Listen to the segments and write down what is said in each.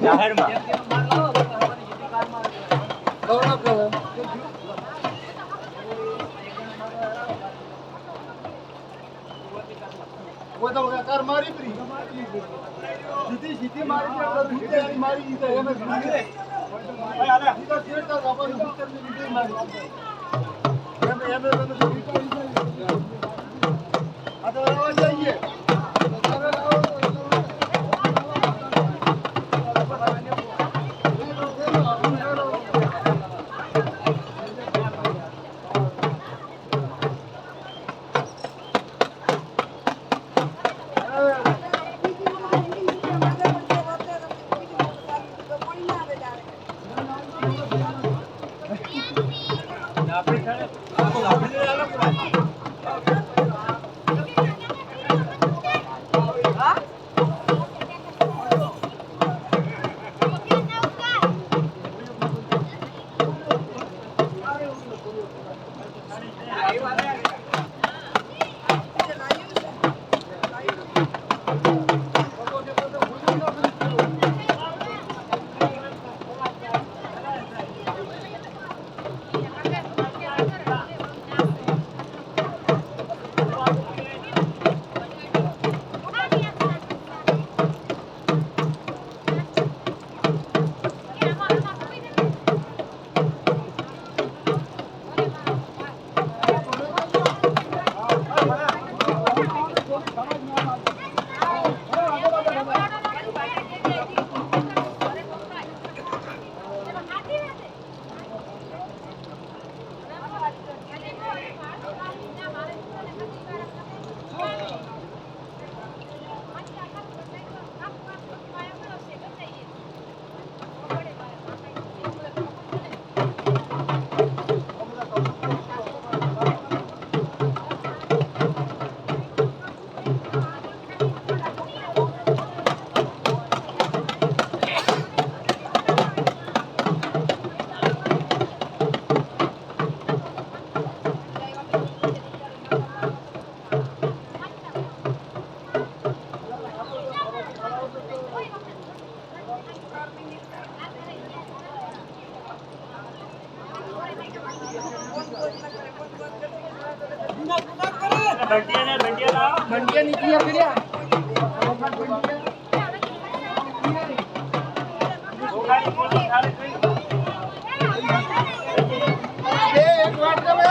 જાહેરમાં કાર મારી પ્રી સીધી સીધી મારી મારી દીધા એમ સીધા આપણને ભીતરની લીધી મારી એમ આ તો જઈએ બંડિયા નીકળી કર્યા એક વાત તમે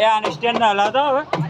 આને સ્ટેન્ડ ના હલાવતો હવે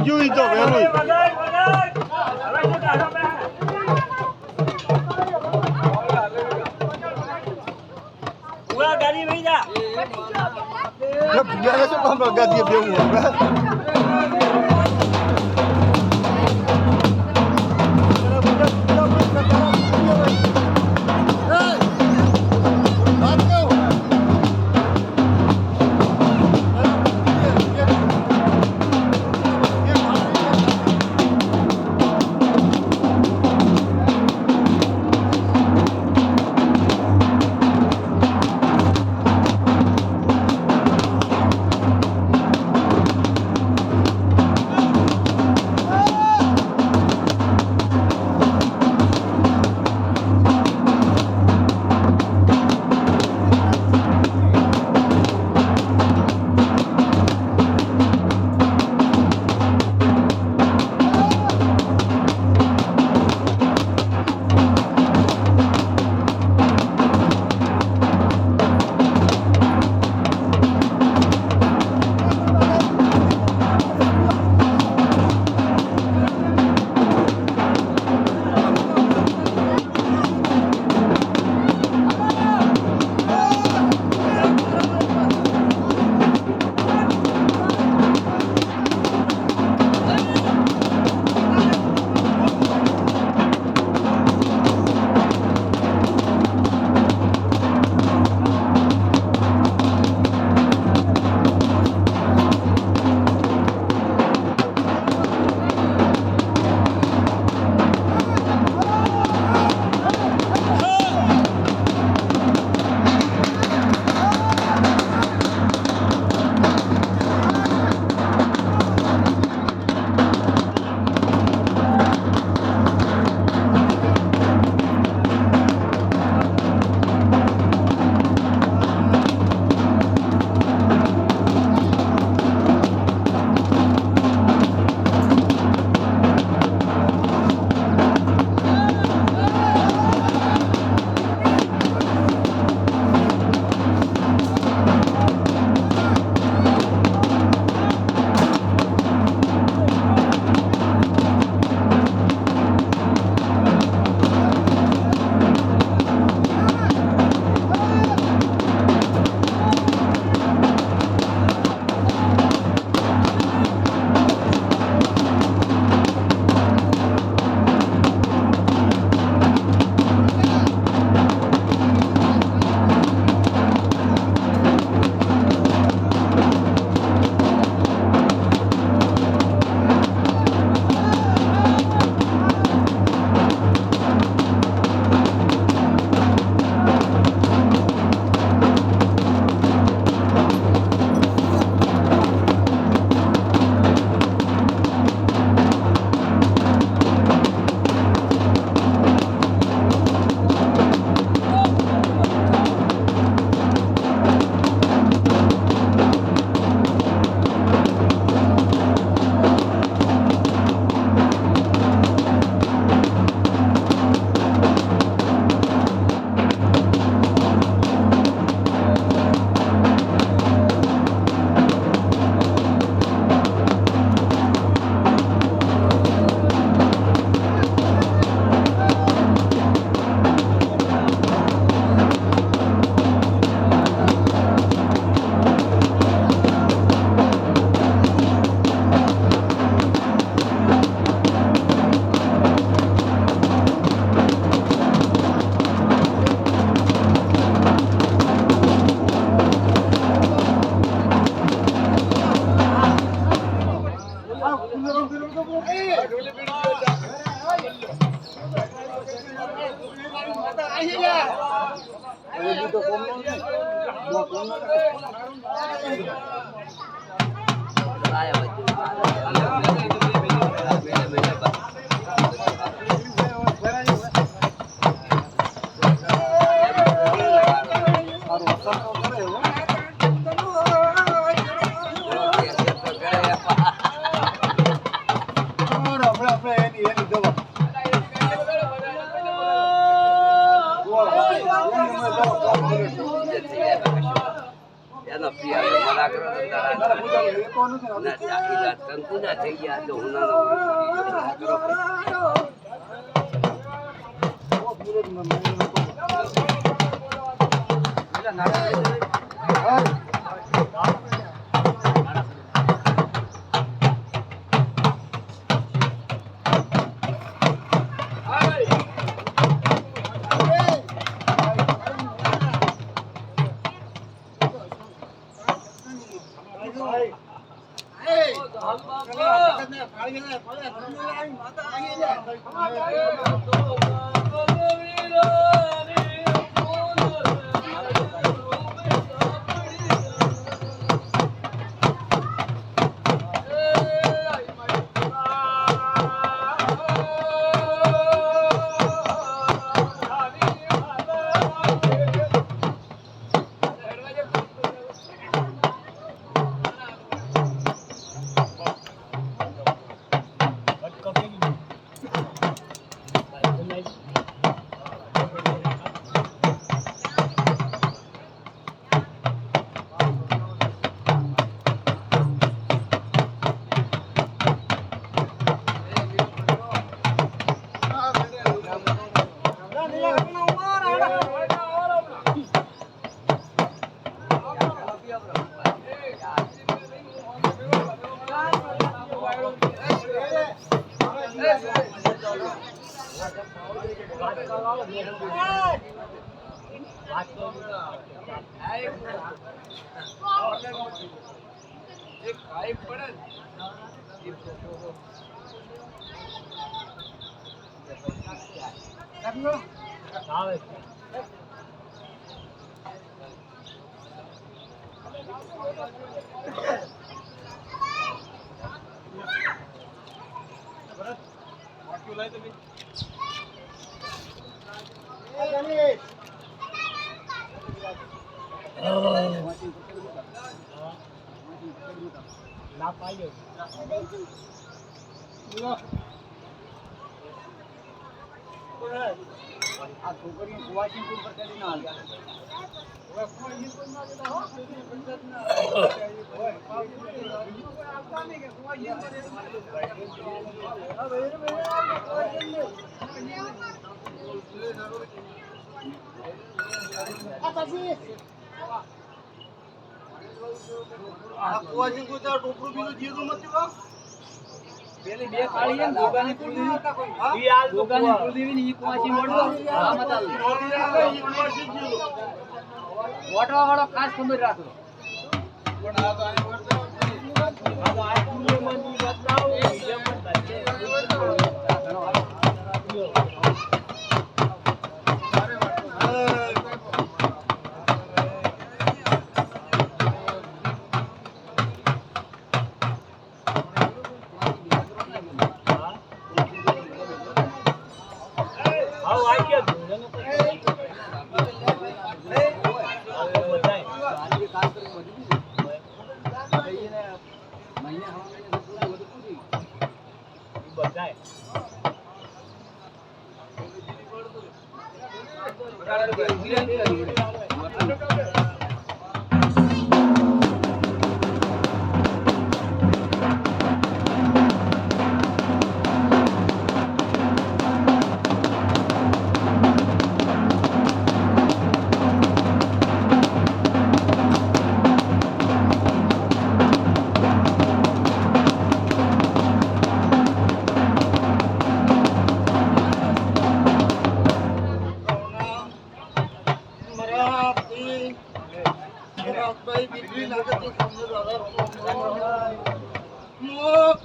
જોઈ તો વેલું પૂરા ગાડી વહી જા ભૂલા શું કામ ગાડીએ બેવું આ કુંદરો ફેરવો તો બહુ. ઢોલી પીડી જા. માતા આહી જા. એ બી તો કોમ નો ને. મો કોમ નો. એનો પ્રિય મના કરો ના ચાકી રાત કંકુ ના થઈ ગયા તો હુનાનો કરો આ છોકરીઓ કુવાસી પર કરી ના હાલ. કુવાસી કોઈ ટોપરું બીજું જીરું મત પેલી બે કાળી છે ને ગોગાની કુળદેવી ઈ હાલ ગોગાની કુળદેવી ની ઈ કુવાસી મોડો આમાં ચાલ ઈ કુવાસી જીલો વોટવા વાળો ખાસ ખબર રાખો પણ આ તો આ કુળે મંદી બદલાવ એ બીજા પણ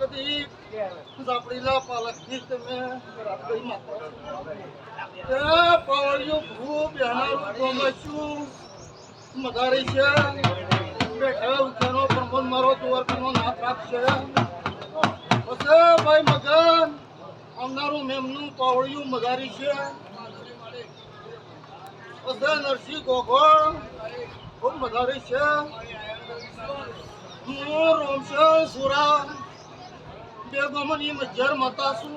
કદી ઝાપડીલા પાલકની તમે રાખડી માતા એ પાવળિયું ખૂબ બેનારું ગોમશું મગારી છે બેઠા ઉઠાનો પ્રમોદ મારો દ્વારકાનો નાથ રાખશે પછી ભાઈ મગન આવનારું મેમનું પાવળિયું મગારી છે પછી નરસિંહ ગોગોળ ખૂબ મગારી છે હું રોમશા સુરા બે ગમની મજ્જર માતા છું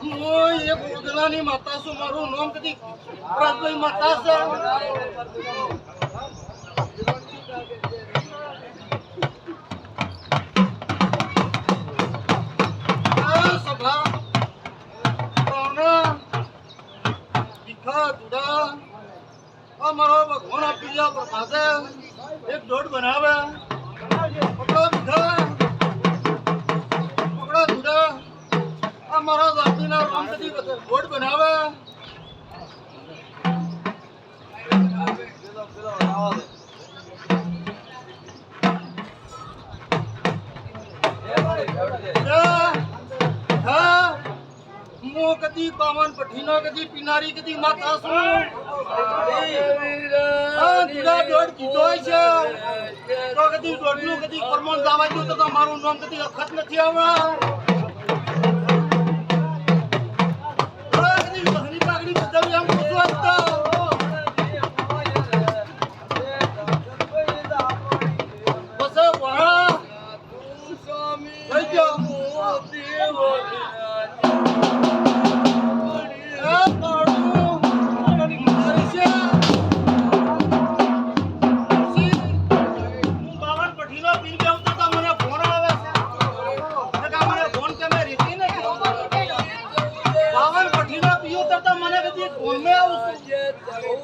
હું એક ઉદલાની માતા છું મારું નામ કદી રાજભાઈ માતા છે સભા અમારો ભગવાન આપી ગયા પ્રભાતે એક દોઢ બનાવે પકડો દૂધા અમારા જાતિના રામકદી દોઢ બનાવે હું કદી પાવન પઠીનો કદી પિનારી કદી માતા છું દોઢ કીધો છે તો કદી દોઢનું કદી પરમોન દાવા ગયું તો મારું નામ કદી અખત નથી આવવા કદી ઘણી પાઘડી બધાવી આમ પૂછવા બસ વાહ થઈ ગયો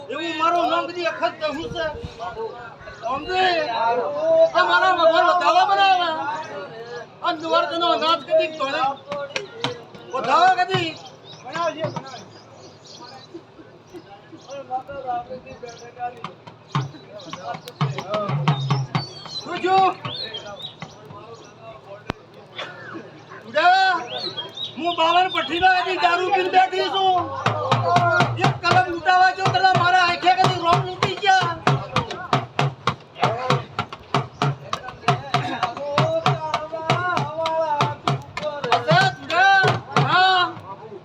એવું મારું નામ કદી અખત કહું છે મારા ભગવાન વધાવા બનાવે અને દ્વારકાનો અનાજ કદી તોડે વધાવા કદી હું બાવન પઠીનો કદી દારૂ પીને બેઠી છું એક કલમ લૂંટાવા જો પેલા મારા આંખે કદી રોમ લૂંટી ગયા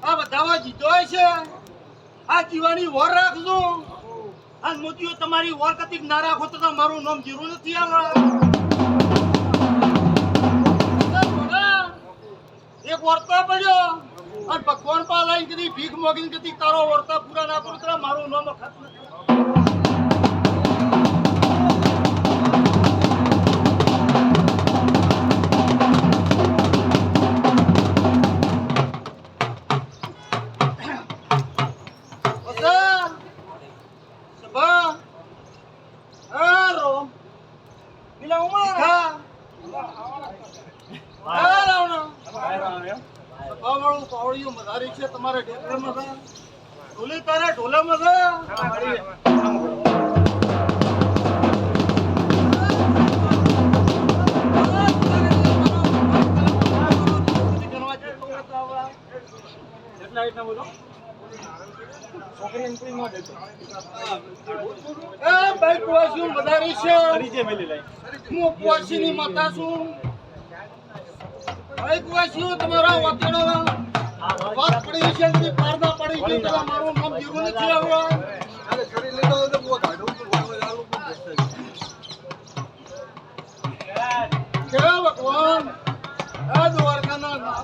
આ બધાવા જીતો છે આ જીવાની વર રાખજો આ મોતીઓ તમારી વર કતિક ના રાખો તો મારું નામ જીરું નથી આવે એક વર્તા પડ્યો અને ભગવાન પા લાઈન કદી ભીખ મોગીને કદી તારો વર્તા પૂરા ના કરું તો મારું નામ અખત નથી તમારે ઢોલે તારા ઢોલામાં ની માતા છું તમારા વાતેડો વાત પડી છે કે પારદા પડી ગઈ તો મારું નામ જીરું નથી આવવા અરે કરી લેતો તો બહુ ગાડું કે ભગવાન આ દ્વારકાના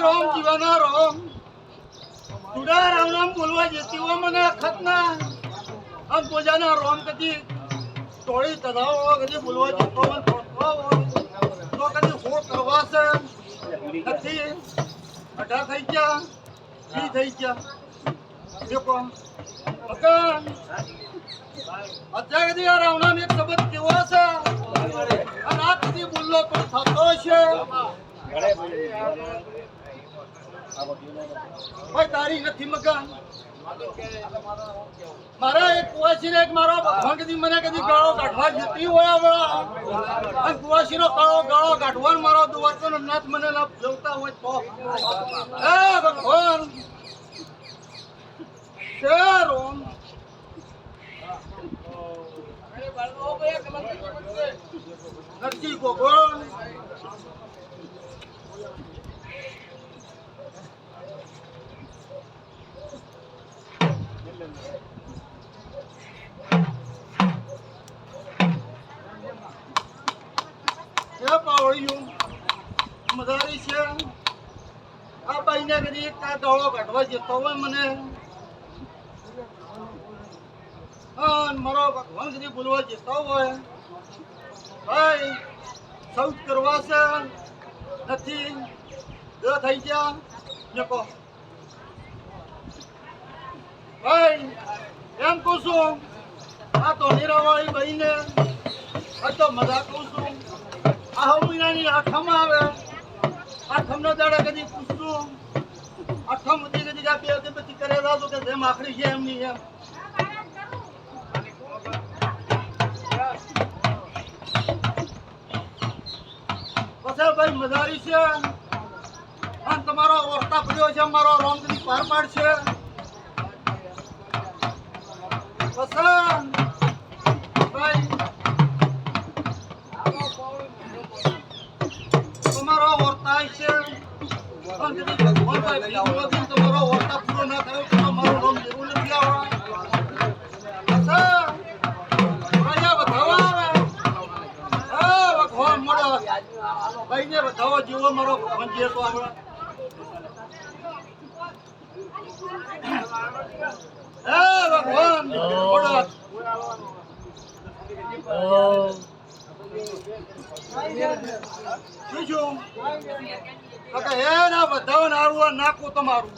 રામ જીવાના રામ તુડા રામ નામ બોલવા જતી હોય મને ખતના આમ પોજાના રામ કદી તોડી તધાવો કદી બોલવા જતો મને તો નથી 18 થઈ ગયા 20 થઈ ગયા દેખો મકાન અત્યારે કદી આ રાવણાનો એક શબ્દ કેવો છે અને આ કદી બોલલો તો થતો છે ભાઈ તારી નથી મકાન મારા એક કુવાસી એક મારો ભગવાન કદી મને કદી ગાળો કાઢવા જતી હોય અને કુવાસી નો ગાળો કાઢવા મારો દ્વારકો નો નાથ મને લાભ જોતા હોય તો હે ભગવાન શેરો નથી ગોગોળ પાવળિયું મધારી છે આ બાઈને કદી એક ગાળો કાઢવા જતો હોય મને મારો ભગવાન કદી બોલવા જતો હોય ભાઈ સૌ કરવા છે નથી થઈ ગયા જકો ભાઈ એમ કહું છું આ તો નીરાવાળી ભાઈને આ તો મજા કહું છું આ મહિનાની આઠમ આવે આઠમનો દાડા કદી પૂછતું આઠમ હતી કદી બે અગરબત્તી કરેલા તો કે જેમ આખરી છે એમ નહીં એમ પછી ભાઈ મજારી છે અને તમારો વર્તા પડ્યો છે મારો રોમગરી પાર પાડશે પસંદ ભાઈ તમારો વર્તા છે અને કદી ભગવાન ભાઈ તમારો વર્તા પૂરો ના કર્યો તો મારું નામ જરૂર નથી આવવા પસંદ રાજા બધાવા આવે ભગવાન મળો ભાઈને બધાવો જેવો મારો ભગવાન જે તો આવડે ભગવાન બીજું હે ના બધા નારું નાખું તમારું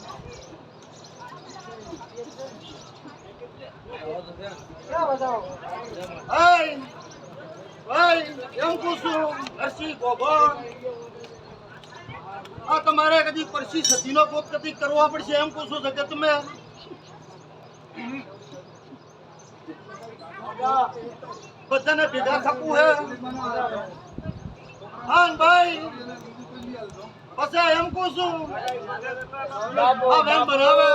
એમ કહું છું હરસી ગોગોળ આ તમારે કદી પરસી સતીનો કોપ કદી કરવો પડશે એમ કહું છું જગત મેં બધાને ભેગા થવું હે હા ભાઈ પછી એમ કહું છું આ બેન બનાવે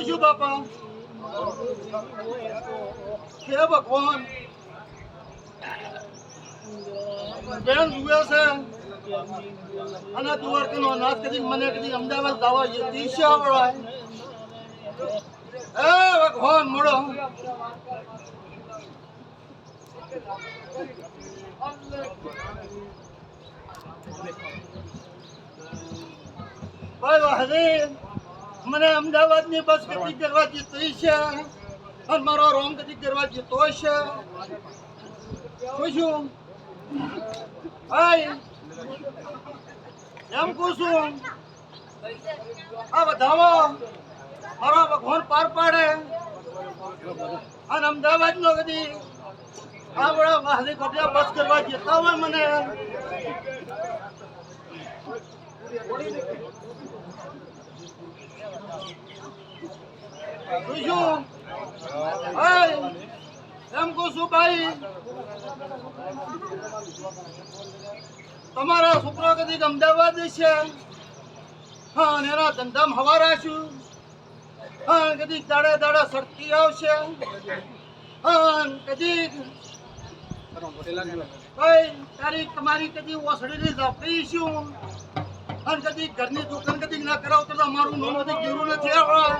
શું બાપા હે ભગવાન બેન જુએ છે અને દ્વારકાનો નાથ કદી મને કદી અમદાવાદ દાવા જતી આવડાય હે ભગવાન મળો ભાઈ વાહરી મને અમદાવાદ ની બસ કદી કરવા જતી છે અને મારો રોમ કદી કરવા જતો છે શું ભાઈ એમ કહું છું આ બધાવો મારો ભગવાન પાર પાડે અને અમદાવાદ નો કદી આ બડા વાહની કબજા બસ કરવા જતા હોય મને શું એમ કહું છું ભાઈ તમારા છોકરો કદી અમદાવાદ છે હા એના ધંધામાં હવા રાખ્યું હા કદી દાડે દાડે સરકી આવશે હા કદી ભાઈ તારી તમારી કદી ઓસડીની ઝાપડી શું અને કદી ઘરની દુકાન કદી ના કરાવતો તો અમારું નામ કદી જરૂર નથી આવવા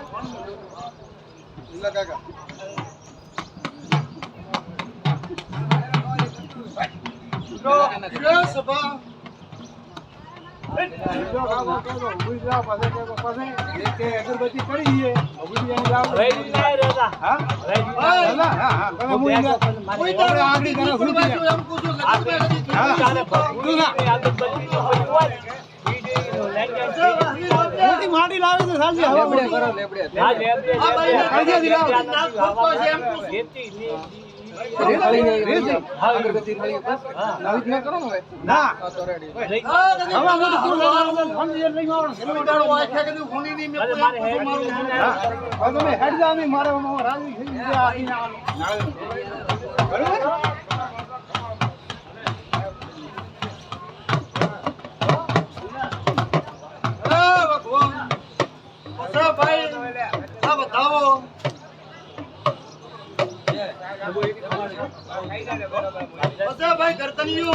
સભા અગરબત્તી કરી દઈએ રેડી ના રહેતા હા રેડી કોઈ દાડો આંગળી નહીં પડવા જો એમ કહું છું લગન મેં કદી ચાલે ના. ભગવાનની આદત બદલી તો હોય વીડીનો લેંગેજ મોટી માટી લાવે તો સાંજે હવા લેબડે મોટી. કરો લેબડે આ લેબડે આ ભાઈને કાઢી દીધા. નાક ફૂટતો છે એમ કહું છું. ખેતી ની અગરબત્તી મળી બસ નવી જ કરો ને હવે ના તો રેડી હા, કદી હવા મોટી હા, ફૂલ લાવે, સાંજે લઈને આવવાનું. કોઈ દાડો આંખે કદી ખૂણી નહીં મેં કોઈ એમ કહું છું મારું હા. હવે તમે હેડ જાઓ નહીં, મારે રાજી થઈ ગયા આવીને આવવાનું. બરોબર? હે ભગવાન અચ્છા ભાઈ આ બતાવો અચ્છા ભાઈ ગરદનીઓ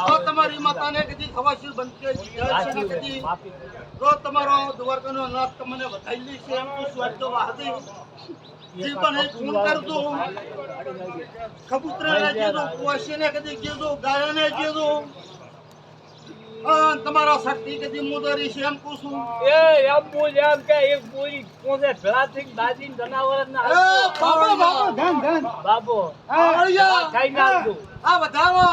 તો તમારી માતાને કદી ખવાશી બનકે જાય છે ને કદી તો તમારો દ્વારકાનો નાથ તમને બતાવી છે એમ કે સ્વાદ તો વાહતી જી પણ એક ફોન કરજો કબૂતરને જેજો કોશીને કદી જેજો ગાયને જેજો તમારા શક્તિ કદી મુદરી છે એમ કહું છું એ એમ બોલ એમ કે એક બોલી કોસે ભેળા થઈ દાદી જનાવર ના એ બાબો, બાબો, બાબા ધન, ધન. બાબો આવળિયા ખાઈ નાખજો આ બતાવો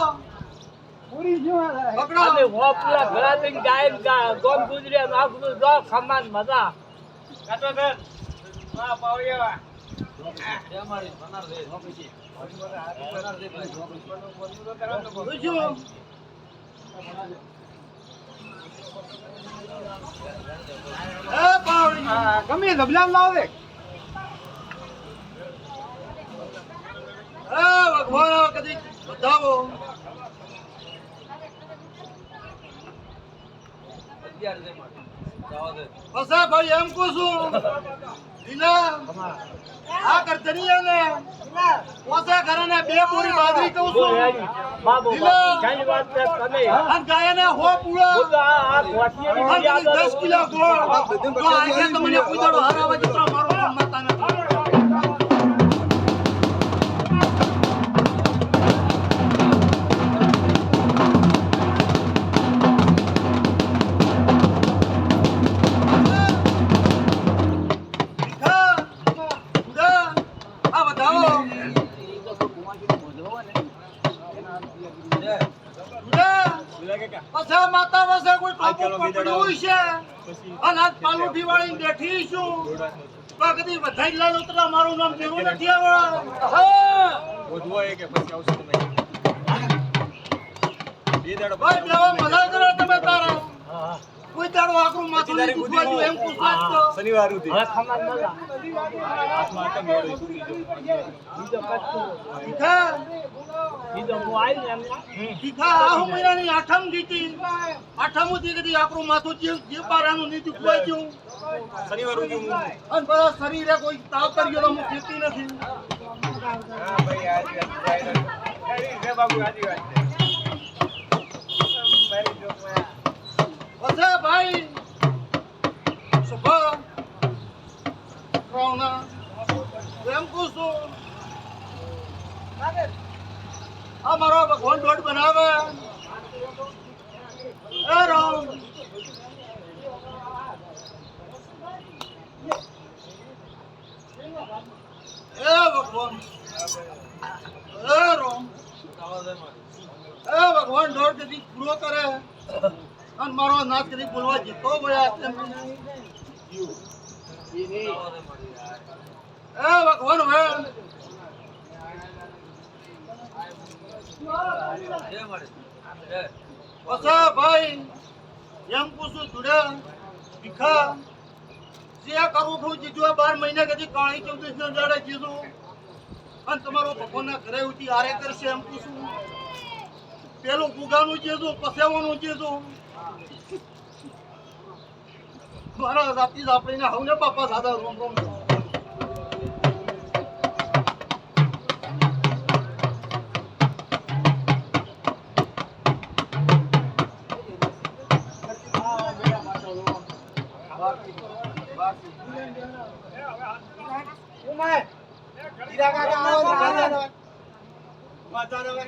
પૂરી જો આ. પકડો અને હોપલા ભેળા થઈ ગાય ગોમ ગુજર્યા નાખું જો ખમાન મજા કાટો સર હા પાવડિયા જોજો એ પાવડી હા, ગમે એ ધબલામાં લાવે. એ ભગવાન કદી બતાવો પસા ભાઈ એમ કહું છું લીલા આ કરતનીયાને પોસા ઘરને બે પૂરી બાજરી કહું છું બાબો લીલા. ખાલી વાત છે તમે અને ગાયને હો પૂળો આ ગોઠિયાની અને યાદ 10 કિલો ગોળ તો આજે તમને કોઈ દાડો હરાવા જેટલો મારો કામ માતા નથી આ બતાવો પછી માતા પાસે કોઈ ટોપું પકડ્યું છે અને આજ પાલુઠી વાળી બેઠી છું તો કદી વધાઈ લાલ ઉતરા મારું નામ કેવું નથી ભાઈ દેવા મજા કરો તમે તારા કોઈ દાડો આકરું માથું નહીં દુખવા જો એમ પૂછવા જ તો હવે ખમાન મજા બીજો કચ્છું ભીખા બીજો હું આવી ને એમ ભીખા આહુ મહિનાની આઠમ જીતી આઠમ થી કદી આકરું માથું જે પારાનું નહીં દુખવા જો અને બધા શરીરે કોઈ તાવ કરી ગયો હું કીધી નથી પછી ભાઈ સુભા રાવના એમ કહું છું આ મારો ભગવાન દોઢ બનાવે એ રામ એ ભગવાન એ રામ એ ભગવાન દોઢ કદી પૂરો કરે અને મારો નાથ કદી બોલવા જીતો બોલ્યા તેમ એ ભગવાન હવે પછા ભાઈ એમ પૂછું જોડે ભીખા જે કરું છું જીજુ 12 મહિના કદી કાળી 14 ના દાડે જીજુ અને તમારો ભગવાનના ઘરે ઉઠી આરે કરશે એમ પૂછું પેલું ગુગાનું જીજુ પસેવાનું જીજુ મારા જાતિ આપણીને હવને બાપા દાદા રોમ રોમ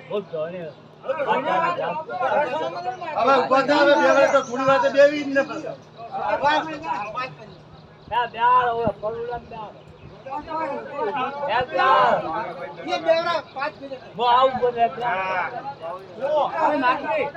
બોલતો ને હવે ઉભા થા, હવે બે તો થોડી વાર તો બેવી જ ને પછી. ત્યાં બેહાડ હવે પરુલામ બેહાડ. ત્યાં બેહાડ. હું આવું બોલે ત્યાં. હવે નાખી.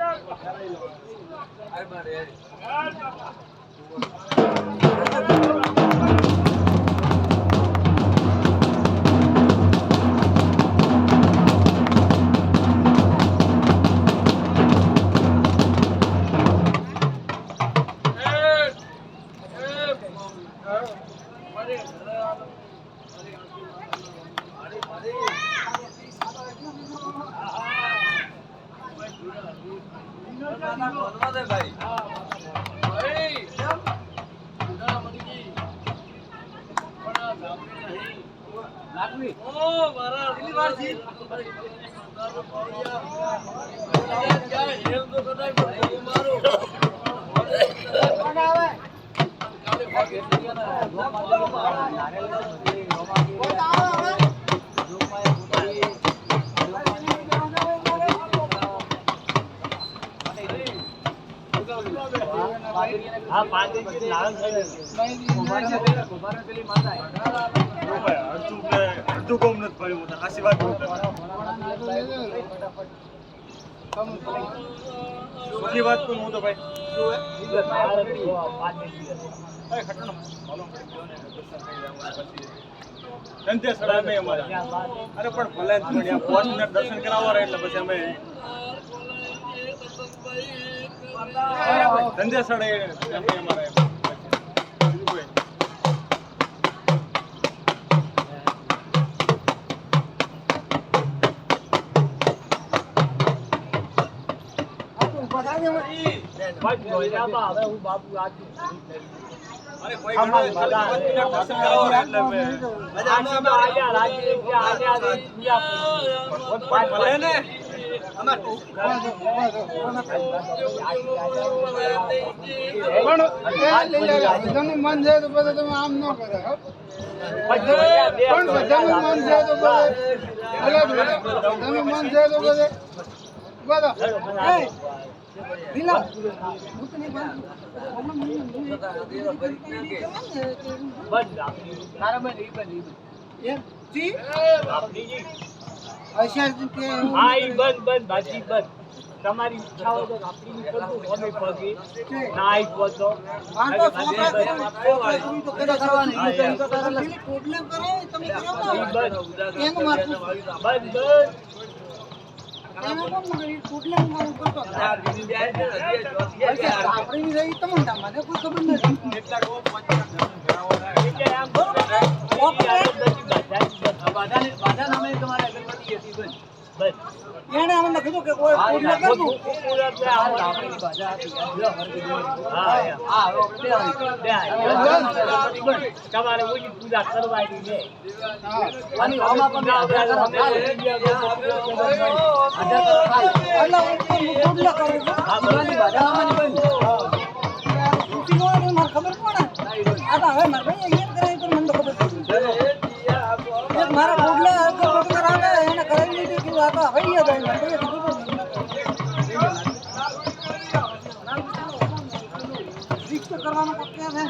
હા પાંચથી લાલ થઈ અડધું કોમ નથી પડ્યું મને આશીર્વાદ સુખી વાત કોણ હું તો ભાઈ ધંધે સડા નહીં અમારે અરે પણ ભલે જ પોસ્ટ મિનિટ દર્શન કરાવવા રહે એટલે પછી અમે ધંધે સડે અમારે હવે હું બાપુ રાજુ અરે કોઈ ઘણો દર્શન કરાવવા રહે એટલે અમે ભલે ને બધાનું મન છે તો બધા તમે આમ ન કરે પણ બધાનું મન છે તો બધાનું મન છે તો બધે બધા તમારી ઈચ્છા હોય તો આપણી કરતું અમે પગી ના આપ્યો તો એને અમને કીધું કે કોઈ પૂર્ણ કરવું તમારે ઓછી પૂજા કરવાની છે ખબર પડે હવે મારે મને તો ખબર મારા પુડલા આવે એને કરાવી લીધું કે આ તો હૈયા જાય રિક્સ કરવાનો પક્યા છે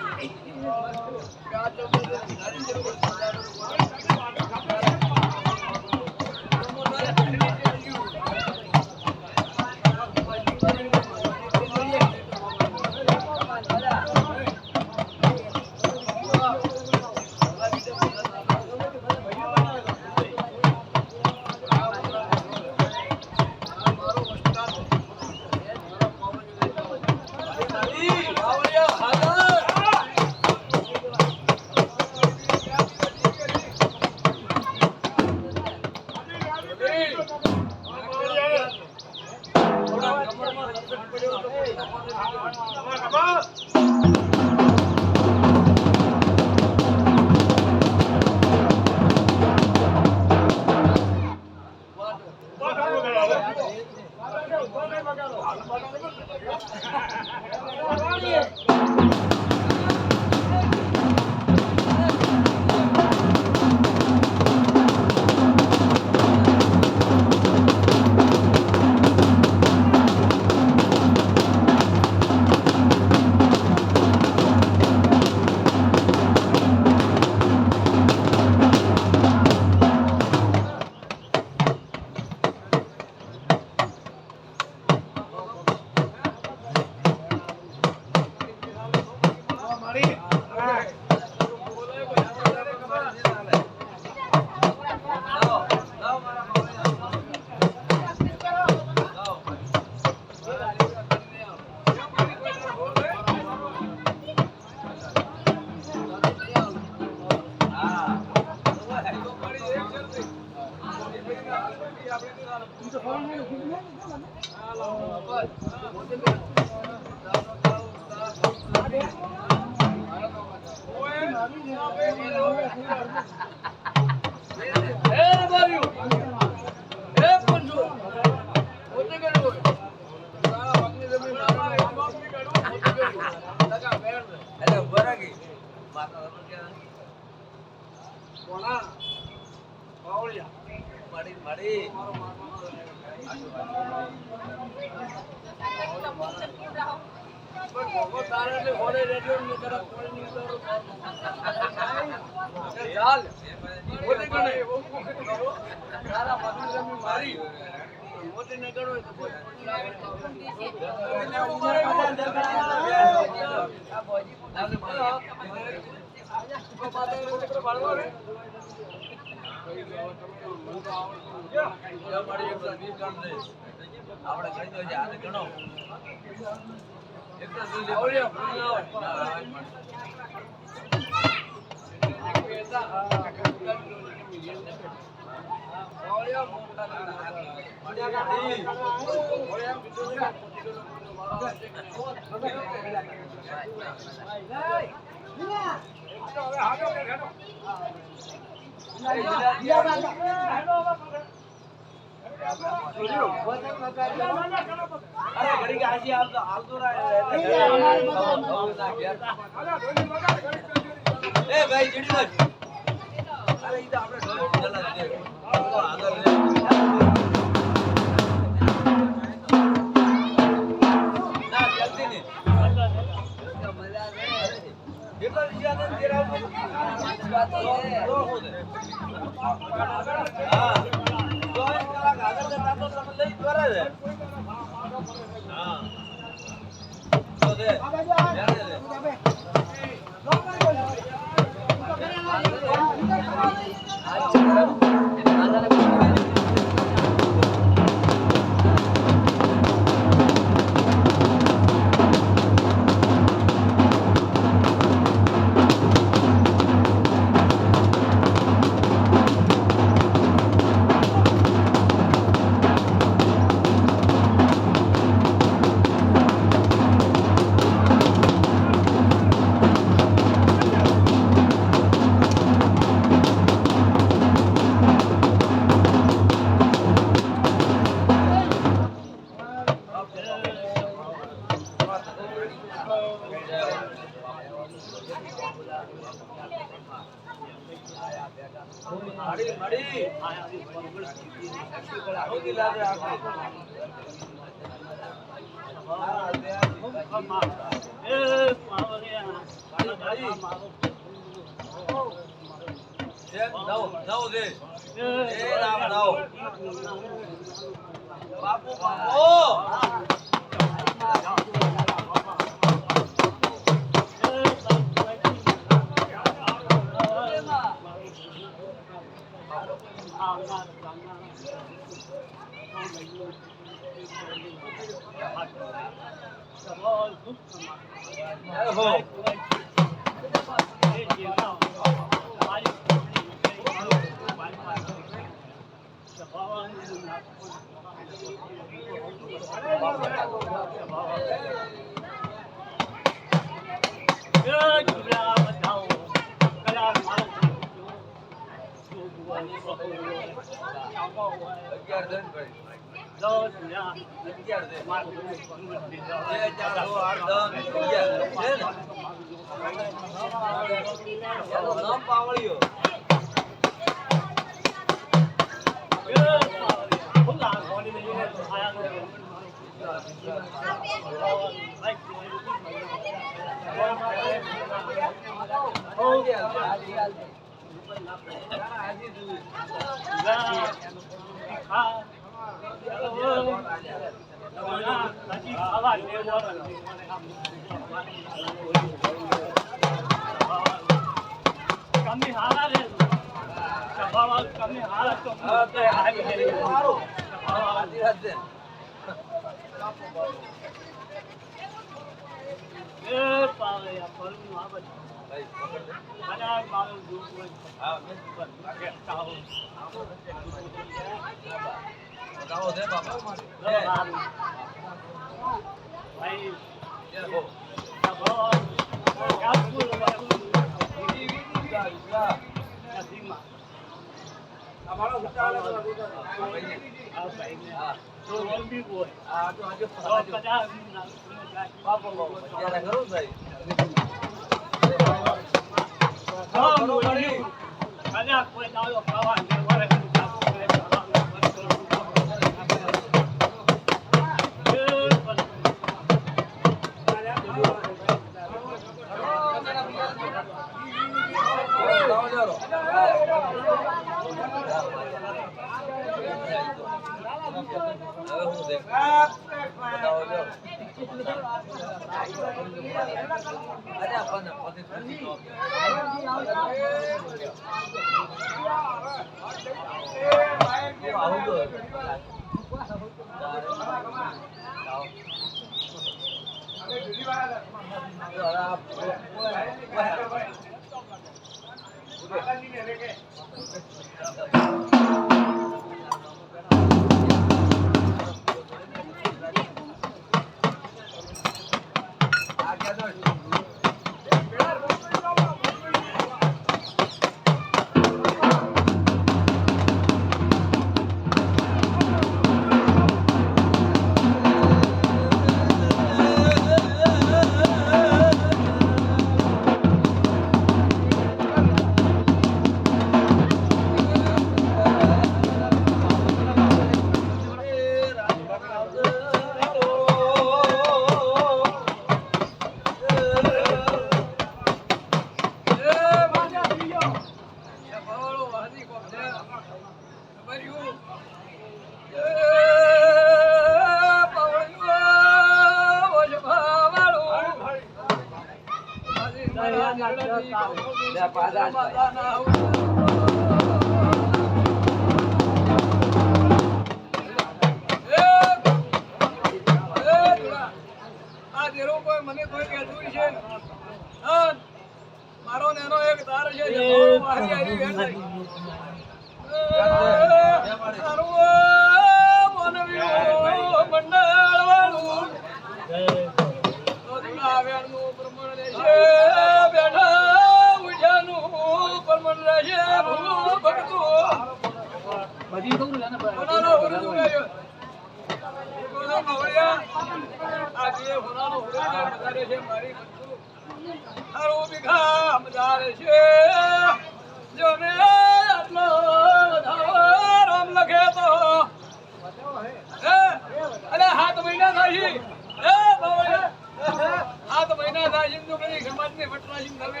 અરે 7 મહિના થાય છે આ તો મહિના થાય એમ તો બધી સમાજને વટવાજીને તમે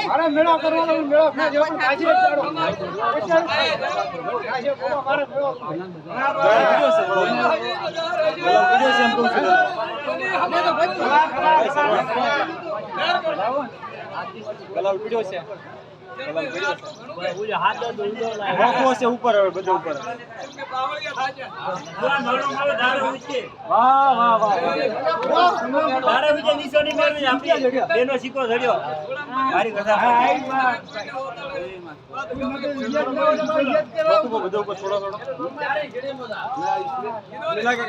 મારે મેળો કરવાનો મેળો ના જેવો પણ કાશી ચાડો કાશી બોલો મારે મેળો કલાલ પીડ્યો છે ઉપર હવે બધું ઉપર વાહ વાહ વાહ તારે વિજય નિશાની મેળવી આપી બેનો સિક્કો ધર્યો મારી કથા બધું ઉપર થોડો થોડો લાગે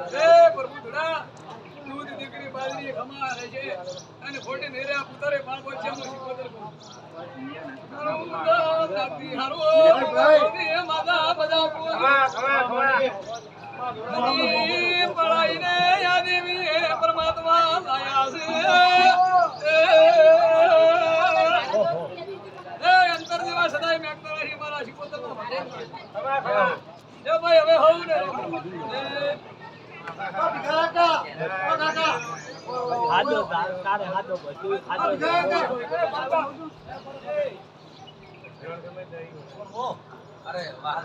કે પ્રભુ ધડા દૂધ દીકરી બાજરી ખમા રહે છે અને ખોટી નેરા પુતરે બાળકો છે મો શીખોતર કો નાતી હારો ને માદા બજા કો પડાઈ ને યાદેવી પરમાત્મા લાયા છે એ અંતર દેવા સદાય મેકતા રહી મારા શીખોતર કો જો ભાઈ હવે હોઉં ને ખાધો તારે ખાધો બધું ખાધો અરે વાહ